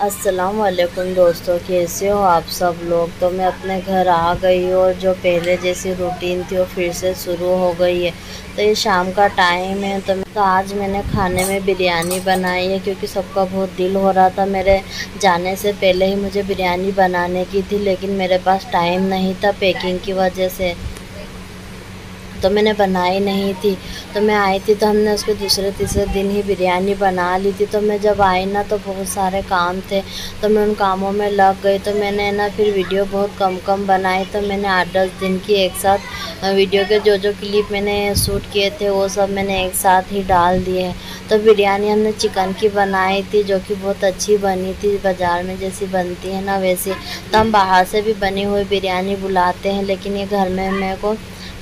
अस्सलाम वालेकुम दोस्तों, कैसे हो आप सब लोग। तो मैं अपने घर आ गई हूँ और जो पहले जैसी रूटीन थी वो फिर से शुरू हो गई है। तो ये शाम का टाइम है तो आज मैंने खाने में बिरयानी बनाई है, क्योंकि सबका बहुत दिल हो रहा था। मेरे जाने से पहले ही मुझे बिरयानी बनाने की थी, लेकिन मेरे पास टाइम नहीं था पैकिंग की वजह से, तो मैंने बनाई नहीं थी। तो मैं आई थी तो हमने उसके दूसरे तीसरे दिन ही बिरयानी बना ली थी। तो मैं जब आई ना तो बहुत सारे काम थे, तो मैं उन कामों में लग गई। तो मैंने ना फिर वीडियो बहुत कम बनाई। तो मैंने 8-10 दिन की एक साथ वीडियो के जो क्लिप मैंने शूट किए थे वो सब मैंने एक साथ ही डाल दिए हैं। तो बिरयानी हमने चिकन की बनाई थी, जो कि बहुत अच्छी बनी थी, बाज़ार में जैसी बनती है ना वैसी। तो हम बाहर से भी बनी हुई बिरयानी बुलाते हैं, लेकिन ये घर में मेरे को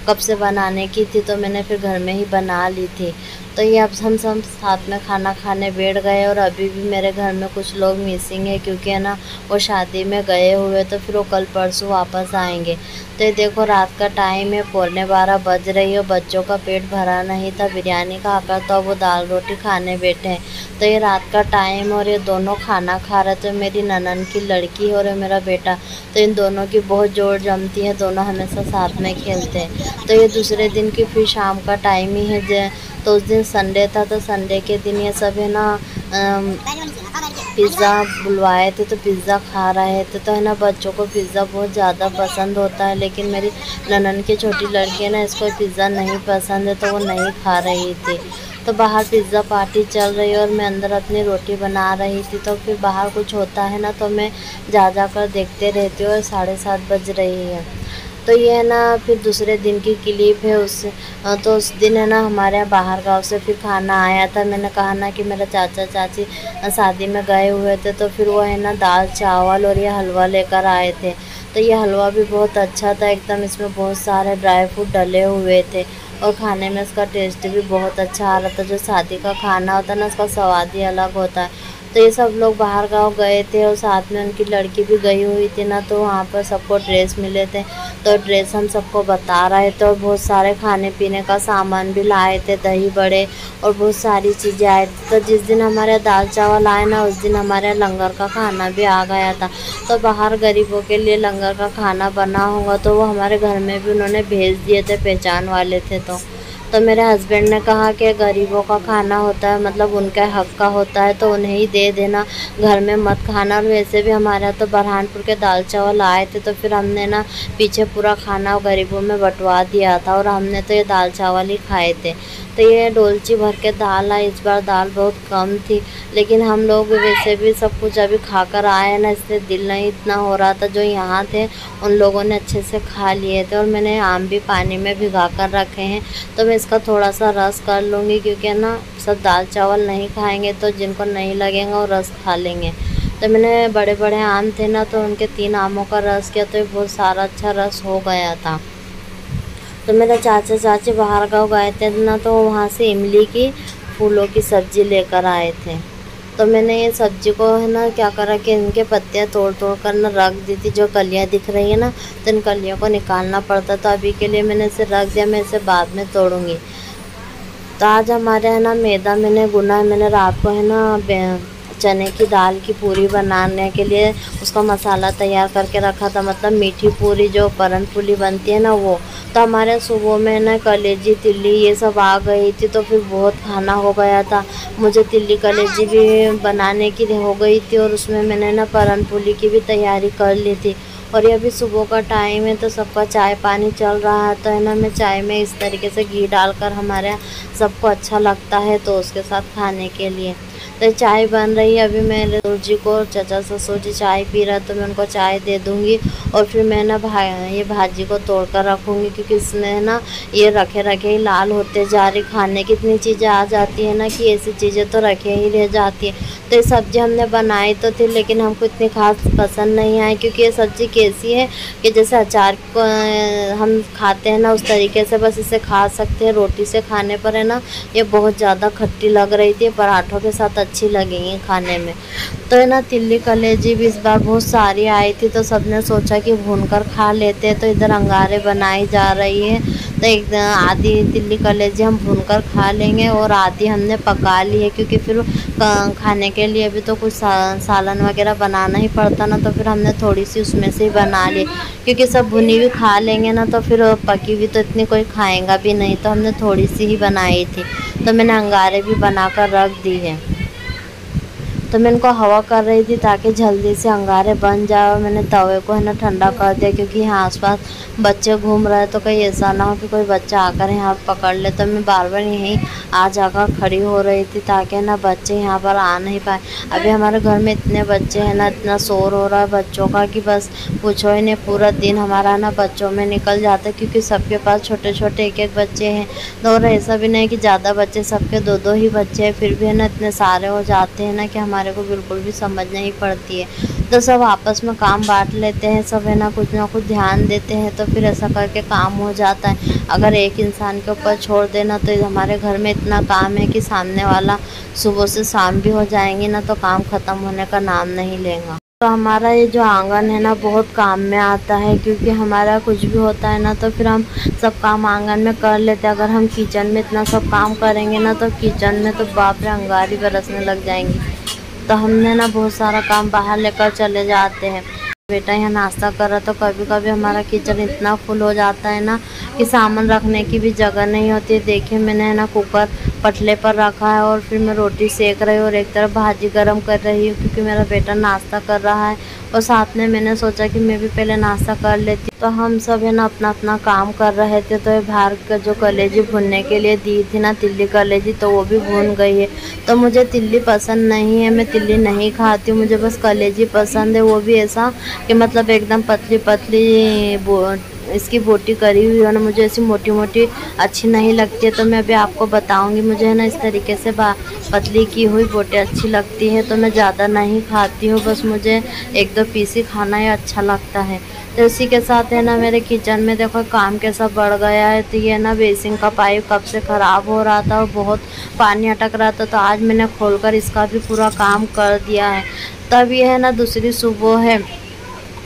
कब से बनाने की थी तो मैंने फिर घर में ही बना ली थी। तो ये अब हम सब साथ में खाना खाने बैठ गए, और अभी भी मेरे घर में कुछ लोग मिसिंग है, क्योंकि है ना वो शादी में गए हुए, तो फिर वो कल परसों वापस आएंगे। तो ये देखो रात का टाइम है, 11:15 बज रही है। बच्चों का पेट भरा नहीं था बिरयानी का आकर, तो अब वो दाल रोटी खाने बैठे हैं। तो ये रात का टाइम और ये दोनों खाना खा रहे थे, मेरी ननन की लड़की और मेरा बेटा। तो इन दोनों की बहुत जोड़ जमती है, दोनों हमेशा साथ में खेलते हैं। तो ये दूसरे दिन की फिर शाम का टाइम ही है। तो उस दिन संडे था, तो संडे के दिन ये सब है ना पिज़्ज़ा बुलवाए थे, तो पिज़्ज़ा खा रहे थे। तो है ना बच्चों को पिज़्ज़ा बहुत ज़्यादा पसंद होता है, लेकिन मेरी ननन की छोटी लड़की है ना, इसको पिज़्ज़ा नहीं पसंद है, तो वो नहीं खा रही थी। तो बाहर पिज़्ज़ा पार्टी चल रही है और मैं अंदर अपनी रोटी बना रही थी। तो फिर बाहर कुछ होता है ना तो मैं जा कर देखते रहती हूँ, और 7:30 बज रही है। तो ये है ना फिर दूसरे दिन की क्लिप है उससे। तो उस दिन है ना हमारे यहाँ बाहर गाँव से फिर खाना आया था। मैंने कहा ना कि मेरा चाचा चाची शादी में गए हुए थे, तो फिर वो है ना दाल चावल और ये हलवा लेकर आए थे। तो ये हलवा भी बहुत अच्छा था एकदम, इसमें बहुत सारे ड्राई फ्रूट डले हुए थे, और खाने में इसका टेस्ट भी बहुत अच्छा आ रहा था। जो शादी का खाना होता है ना उसका स्वाद ही अलग होता है। तो ये सब लोग बाहर गाँव गए थे, और साथ में उनकी लड़की भी गई हुई थी ना, तो वहाँ पर सबको ड्रेस मिले थे। तो ड्रेस हम सबको बता रहे थे, और बहुत सारे खाने पीने का सामान भी लाए थे, दही बड़े और बहुत सारी चीज़ें आए थे। तो जिस दिन हमारे दाल चावल आए ना उस दिन हमारे लंगर का खाना भी आ गया था। तो बाहर गरीबों के लिए लंगर का खाना बना होगा, तो वो हमारे घर में भी उन्होंने भेज दिए थे, पहचान वाले थे। तो मेरे हस्बैंड ने कहा कि गरीबों का खाना होता है, मतलब उनके हक का होता है, तो उन्हें ही दे देना, घर में मत खाना। और वैसे भी हमारे यहाँ तो बरहानपुर के दाल चावल आए थे, तो फिर हमने ना पीछे पूरा खाना गरीबों में बंटवा दिया था, और हमने तो ये दाल चावल ही खाए थे। तो ये डोलची भर के दाल आई, इस बार दाल बहुत कम थी, लेकिन हम लोग वैसे भी सब कुछ अभी खाकर आए हैं ना, इसलिए दिल नहीं इतना हो रहा था। जो यहाँ थे उन लोगों ने अच्छे से खा लिए थे, और मैंने आम भी पानी में भिगा कर रखे हैं। तो मैं इसका थोड़ा सा रस कर लूँगी, क्योंकि ना सब दाल चावल नहीं खाएंगे, तो जिनको नहीं लगेगा वो रस खा लेंगे। तो मैंने बड़े बड़े आम थे ना, तो उनके 3 आमों का रस किया, तो ये बहुत सारा अच्छा रस हो गया था। तो मेरा चाचा चाची बाहर गाँव गए थे ना, तो वहाँ से इमली की फूलों की सब्ज़ी लेकर आए थे। तो मैंने ये सब्ज़ी को है ना क्या करा कि इनके पत्तियाँ तोड़ कर ना रख दी थी। जो कलियाँ दिख रही है ना, तो इन कलियों को निकालना पड़ता, तो अभी के लिए मैंने इसे रख दिया, मैं इसे बाद में तोड़ूँगी। तो आज हमारे है ना मैदा मैंने गुना है, मैंने रात को है ना चने की दाल की पूरी बनाने के लिए उसका मसाला तैयार करके रखा था, मतलब मीठी पूरी जो परन पूरी बनती है ना वो। तो हमारे सुबह में ना कलेजी तिल्ली ये सब आ गई थी, तो फिर बहुत खाना हो गया था। मुझे तिल्ली कलेजी भी बनाने की हो गई थी, और उसमें मैंने ना परन पूरी की भी तैयारी कर ली थी। और ये अभी सुबह का टाइम है, तो सबका चाय पानी चल रहा है। तो है ना मैं चाय में इस तरीके से घी डालकर हमारे यहाँ सबको अच्छा लगता है, तो उसके साथ खाने के लिए तो चाय बन रही है। अभी मेरे ससुर जी को चाचा ससुर जी चाय पी रहा है, तो मैं उनको चाय दे दूँगी, और फिर मैं ना ये भाजी को तोड़ कर रखूँगी, क्योंकि इसमें ना ये रखे रखे ही लाल होते जा रही। खाने की इतनी चीज़ें आ जाती है ना कि ऐसी चीज़ें तो रखे ही रह जाती है। तो ये सब्ज़ी हमने बनाई तो थी, लेकिन हमको इतनी खास पसंद नहीं आई, क्योंकि ये सब्ज़ी कैसी है कि जैसे अचार को हम खाते हैं ना उस तरीके से बस इसे खा सकते हैं। रोटी से खाने पर है ना ये बहुत ज़्यादा खट्टी लग रही थी, पराठों के साथ अच्छी लगेंगी खाने में। तो है ना तिल्ली कलेजी भी इस बार बहुत सारी आई थी, तो सबने सोचा कि भूनकर खा लेते हैं। तो इधर अंगारे बनाई जा रही है, तो एक आधी तिल्ली कलेजी हम भूनकर खा लेंगे और आधी हमने पका ली है, क्योंकि फिर खाने के लिए भी तो कुछ सालन वगैरह बनाना ही पड़ता ना, तो फिर हमने थोड़ी सी उसमें से ही बना ली, क्योंकि सब भुनी हुई खा लेंगे ना तो फिर पकी हुई तो इतनी कोई खाएगा भी नहीं, तो हमने थोड़ी सी ही बनाई थी। तो मैंने अंगारे भी बनाकर रख दी है। तो मैं इनको हवा कर रही थी ताकि जल्दी से अंगारे बन जाए, और मैंने तवे को है ना ठंडा कर दिया, क्योंकि यहाँ आसपास बच्चे घूम रहे हैं, तो कहीं ऐसा ना हो कि कोई बच्चा आकर यहाँ पकड़ ले। तो मैं बार बार यहीं आ जाकर खड़ी हो रही थी ताकि ना बच्चे यहाँ पर आ नहीं पाए। अभी हमारे घर में इतने बच्चे हैं ना, इतना शोर हो रहा है बच्चों का कि बस पूछो ही नहीं, पूरा दिन हमारा ना बच्चों में निकल जाता है, क्योंकि सबके पास छोटे छोटे एक एक बच्चे हैं। और ऐसा भी नहीं कि ज़्यादा बच्चे, सबके दो दो ही बच्चे हैं, फिर भी है ना इतने सारे हो जाते हैं ना कि हमारे को बिल्कुल भी समझ नहीं पड़ती है। तो सब आपस में काम बांट लेते हैं, सब है ना कुछ ध्यान देते हैं, तो फिर ऐसा करके काम हो जाता है। अगर एक इंसान के ऊपर छोड़ देना तो हमारे घर में इतना काम है कि सामने वाला सुबह से शाम भी हो जाएंगी ना तो काम ख़त्म होने का नाम नहीं लेगा। तो हमारा ये जो आंगन है ना बहुत काम में आता है, क्योंकि हमारा कुछ भी होता है ना तो फिर हम सब काम आंगन में कर लेते हैं। अगर हम किचन में इतना सब काम करेंगे ना तो किचन में तो बाप रे अंगारी बरसने लग जाएंगी। तो हमने ना बहुत सारा काम बाहर लेकर चले जाते हैं। बेटा यहाँ नाश्ता कर रहा, तो कभी कभी हमारा किचन इतना फुल हो जाता है ना कि सामान रखने की भी जगह नहीं होती है। देखिए मैंने ना कुकर पटले पर रखा है और फिर मैं रोटी सेक रही हूँ और एक तरफ भाजी गरम कर रही हूँ, क्योंकि मेरा बेटा नाश्ता कर रहा है और साथ में मैंने सोचा कि मैं भी पहले नाश्ता कर लेती। तो हम सब है ना अपना अपना काम कर रहे थे। तो ये बाहर का जो कलेजी भुनने के लिए दी थी ना तिल्ली कलेजी, तो वो भी भून गई है। तो मुझे तिल्ली पसंद नहीं है, मैं तिल्ली नहीं खाती हूँ, मुझे बस कलेजी पसंद है। वो भी ऐसा कि मतलब एकदम पतली पतली इसकी बोटी करी हुई है ना, मुझे ऐसी मोटी मोटी अच्छी नहीं लगती है। तो मैं अभी आपको बताऊंगी, मुझे है ना इस तरीके से पतली की हुई बोटी अच्छी लगती है। तो मैं ज़्यादा नहीं खाती हूँ, बस मुझे एक दो पीस ही खाना ही अच्छा लगता है। तो इसी के साथ है ना मेरे किचन में देखो काम कैसा बढ़ गया है। तो ये ना बेसिन का पाइप कब से ख़राब हो रहा था और बहुत पानी अटक रहा था, तो आज मैंने खोलकर इसका भी पूरा काम कर दिया है। तब ये है ना दूसरी सुबह है,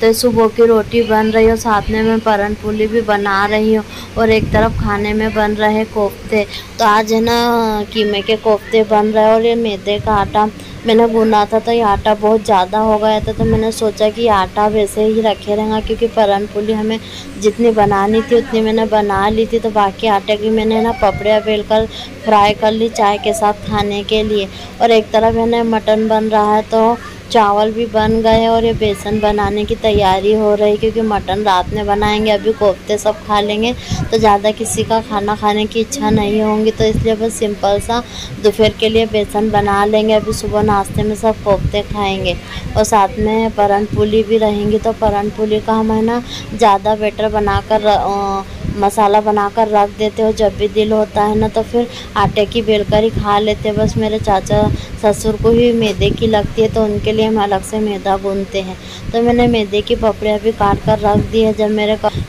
तो सुबह की रोटी बन रही है, साथ में मैं परन पूली भी बना रही हूँ और एक तरफ खाने में बन रहे कोफ्ते। तो आज है ना कीमे के कोफ्ते बन रहे हैं और ये मैदे का आटा मैंने गूंदा था, तो ये आटा बहुत ज़्यादा हो गया था। तो मैंने सोचा कि आटा वैसे ही रखे रहेगा, क्योंकि परन पूली हमें जितनी बनानी थी उतनी मैंने बना ली थी। तो बाकी आटे की मैंने ना पपड़ियाँ बेलकर फ्राई कर ली चाय के साथ खाने के लिए। और एक तरफ है ना मटन बन रहा है, तो चावल भी बन गए और ये बेसन बनाने की तैयारी हो रही, क्योंकि मटन रात में बनाएंगे, अभी कोफ्ते सब खा लेंगे तो ज़्यादा किसी का खाना खाने की इच्छा नहीं होगी। तो इसलिए बस सिंपल सा दोपहर के लिए बेसन बना लेंगे, अभी सुबह नाश्ते में सब कोफ्ते खाएंगे और साथ में परन पूली भी रहेंगी। तो परन पूली का हम है ना ज़्यादा बैटर बनाकर मसाला बनाकर रख देते हो, जब भी दिल होता है ना तो फिर आटे की बेलकर ही खा लेते। बस मेरे चाचा ससुर को ही मैदे की लगती है, तो उनके लिए हम अलग से मैदा गूंथते हैं। तो मैंने मैदे की पपड़ियाँ भी काट कर रख दी है, जब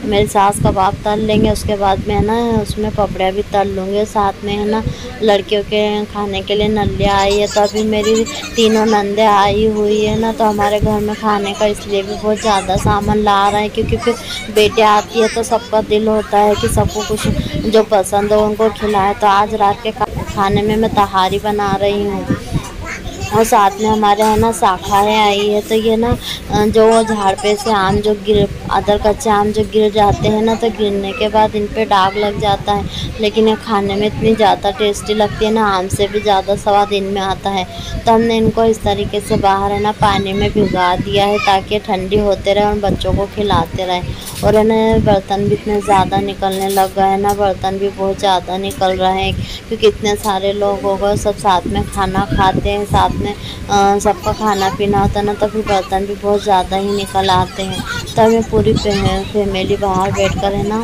मेरी सास कबाब तल लेंगे उसके बाद में है ना उसमें पपड़ियाँ भी तल लूँगी। साथ में है ना लड़कियों के खाने के लिए नलिया आई है, तो अभी मेरी तीनों नंदे आई हुई है ना, तो हमारे घर में खाने का इसलिए भी बहुत ज़्यादा सामान ला रहा है, क्योंकि फिर बेटियाँ आती है तो सबका दिल होता है कि सबको कुछ जो पसंद हो उनको खिलाए। तो आज रात के खाने में मैं तहारी बना रही हूँ और साथ में हमारे है ना शाखाएँ आई है। तो ये ना जो झाड़ पे से आम जो अदर कच्चे आम जो गिर जाते हैं ना, तो गिरने के बाद इन पे दाग लग जाता है, लेकिन ये खाने में इतनी ज़्यादा टेस्टी लगती है ना, आम से भी ज़्यादा स्वाद इनमें आता है। तो हमने इनको इस तरीके से बाहर है ना पानी में भिगा दिया है ताकि ठंडी होते रहे और बच्चों को खिलाते रहे। और है ना बर्तन भी इतने ज़्यादा निकलने लग गए हैं ना, बर्तन भी बहुत ज़्यादा निकल रहे हैं, क्योंकि इतने सारे लोग हो गए, सब साथ में खाना खाते हैं, साथ में सबका खाना पीना होता है ना, तो फिर बर्तन भी बहुत ज़्यादा ही निकल आते हैं। तो हमें पूरी फैमिली बाहर बैठकर है ना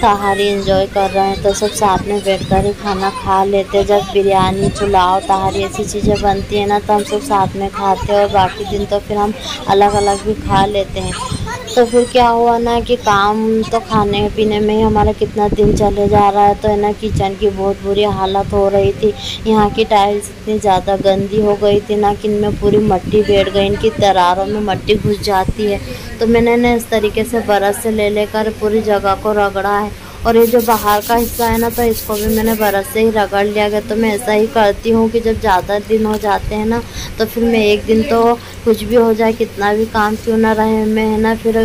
तहारी एंजॉय कर रहे हैं, तो सब साथ में बैठकर ही खाना खा लेते हैं। जब बिरयानी पुलाव तहारी ऐसी चीज़ें बनती है ना, तो हम सब साथ में खाते हैं और बाकी दिन तो फिर हम अलग अलग भी खा लेते हैं। तो फिर क्या हुआ ना कि काम तो खाने पीने में ही हमारा कितना दिन चले जा रहा है। तो है ना किचन की बहुत बुरी हालत हो रही थी। यहाँ की टाइल्स इतनी ज़्यादा गंदी हो गई थी ना कि इनमें पूरी मिट्टी बैठ गई, इनकी दरारों में मिट्टी घुस जाती है। तो मैंने ना इस तरीके से ब्रश से ले लेकर पूरी जगह को रगड़ा है। और ये जो बाहर का हिस्सा है ना, तो इसको भी मैंने ब्रश से ही रगड़ लिया गया। तो मैं ऐसा ही करती हूँ कि जब ज़्यादा दिन हो जाते हैं ना, तो फिर मैं एक दिन तो कुछ भी हो जाए, कितना भी काम क्यों ना रहे, मैं है ना फिर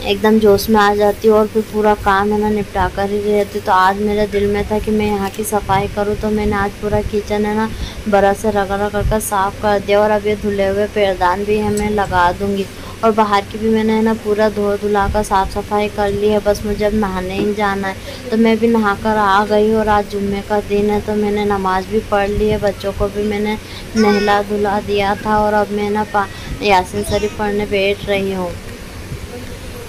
एकदम जोश में आ जाती हूँ और फिर पूरा काम है ना निपटा कर ही रहती। तो आज मेरे दिल में था कि मैं यहाँ की सफाई करूँ, तो मैंने आज पूरा किचन है ना ब्रश से रगड़ कर साफ़ कर दिया। और अब ये धुले हुए पैरदान भी है मैं लगा दूँगी। और बाहर की भी मैंने है ना पूरा धो धुला कर साफ़ सफाई कर ली है। बस मुझे अब नहाने ही जाना है। तो मैं भी नहा कर आ गई। और आज जुम्मे का दिन है, तो मैंने नमाज़ भी पढ़ ली है, बच्चों को भी मैंने नहला धुला दिया था। और अब मैं ना यासीन शरीफ पढ़ने बैठ रही हूँ।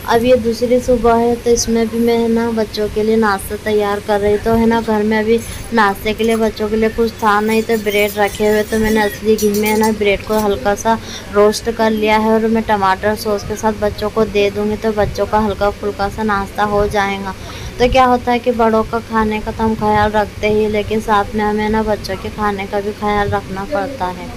अब ये दूसरी सुबह है, तो इसमें भी मैं है ना बच्चों के लिए नाश्ता तैयार कर रही। तो है ना घर में अभी नाश्ते के लिए बच्चों के लिए कुछ था नहीं, तो ब्रेड रखे हुए, तो मैंने असली घी में है ना ब्रेड को हल्का सा रोस्ट कर लिया है। और मैं टमाटर सॉस के साथ बच्चों को दे दूँगी, तो बच्चों का हल्का फुल्का सा नाश्ता हो जाएगा। तो क्या होता है कि बड़ों का खाने का तो हम ख्याल रखते ही, लेकिन साथ में हमें ना बच्चों के खाने का भी ख्याल रखना पड़ता है।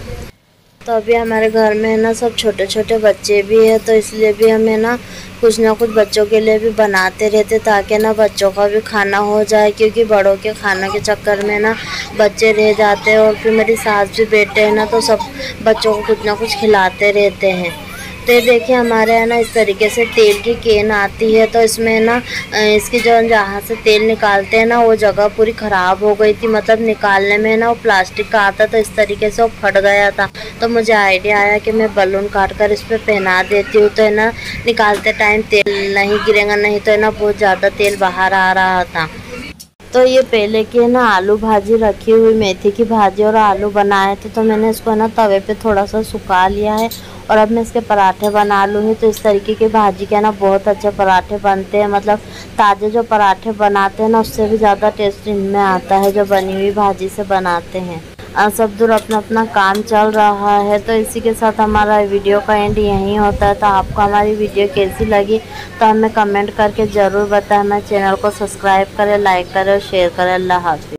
तो अभी हमारे घर में है ना सब छोटे छोटे बच्चे भी हैं, तो इसलिए भी हमें ना कुछ बच्चों के लिए भी बनाते रहते, ताकि ना बच्चों का भी खाना हो जाए। क्योंकि बड़ों के खाना के चक्कर में ना बच्चे रह जाते हैं। और फिर मेरी सास भी बेटे हैं ना, तो सब बच्चों को कुछ ना कुछ खिलाते रहते हैं। तो ये देखिए हमारे यहाँ ना इस तरीके से तेल की कैन आती है। तो इसमें ना इसकी जो जहाँ से तेल निकालते हैं ना, वो जगह पूरी ख़राब हो गई थी। मतलब निकालने में ना वो प्लास्टिक का आता, तो इस तरीके से वो फट गया था। तो मुझे आइडिया आया कि मैं बलून काट कर इस पर पहना देती हूँ, तो है ना निकालते टाइम तेल नहीं गिरेगा, नहीं तो है ना बहुत ज़्यादा तेल बाहर आ रहा था। तो ये पहले की है ना आलू भाजी रखी हुई, मेथी की भाजी और आलू बनाए थे, तो मैंने इसको है ना तवे पे थोड़ा सा सुखा लिया है। और अब मैं इसके पराठे बना लूँगी। तो इस तरीके की भाजी के ना बहुत अच्छे पराठे बनते हैं। मतलब ताज़े जो पराठे बनाते हैं ना, उससे भी ज़्यादा टेस्ट इनमें आता है जो बनी हुई भाजी से बनाते हैं। सब दूर अपना अपना काम चल रहा है। तो इसी के साथ हमारा वीडियो का एंड यहीं होता है। तो आपको हमारी वीडियो कैसी लगी तो हमें कमेंट करके ज़रूर बताएं। हमारे चैनल को सब्सक्राइब करें, लाइक करें और शेयर करें। अल्लाह हाफ़िज़।